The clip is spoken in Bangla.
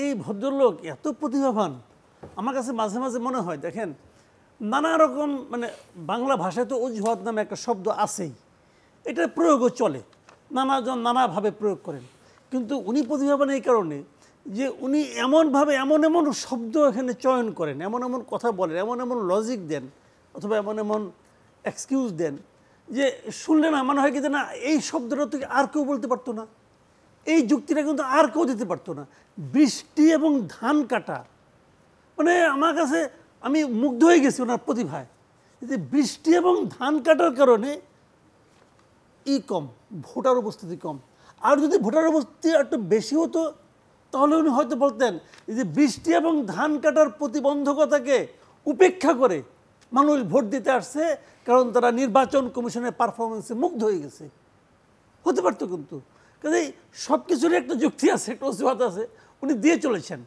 এই ভদ্রলোক এত প্রতিভাবান, আমার কাছে মাঝে মাঝে মনে হয় দেখেন নানা রকম মানে বাংলা ভাষায় তো অজুহাত নামে একটা শব্দ আছেই, এটার প্রয়োগও চলে, নানাজন নানাভাবে প্রয়োগ করেন, কিন্তু উনি প্রতিভাবান এই কারণে যে উনি এমনভাবে এমন এমন শব্দ এখানে চয়ন করেন, এমন এমন কথা বলেন, এমন এমন লজিক দেন অথবা এমন এমন এক্সকিউজ দেন যে শুনলে না মনে হয় কি যে না এই শব্দটা তো আর কেউ বলতে পারতো না, এই যুক্তিটা কিন্তু আর কেউ দিতে পারতো না। বৃষ্টি এবং ধান কাটা, মানে আমার কাছে আমি মুগ্ধ হয়ে গেছি ওনার প্রতিভায়, যে বৃষ্টি এবং ধান কাটার কারণে কম, ভোটার উপস্থিতি কম। আর যদি ভোটার উপস্থিতি একটু বেশি হতো তাহলে উনি হয়তো বলতেন যে বৃষ্টি এবং ধান কাটার প্রতিবন্ধকতাকে উপেক্ষা করে মানুষ ভোট দিতে আসছে কারণ তারা নির্বাচন কমিশনের পারফরমেন্সে মুগ্ধ হয়ে গেছে, হতে পারতো। কিন্তু কাজেই সব কিছুরই একটা যুক্তি আছে, একটা অজুহাত আছে, উনি দিয়ে চলেছেন।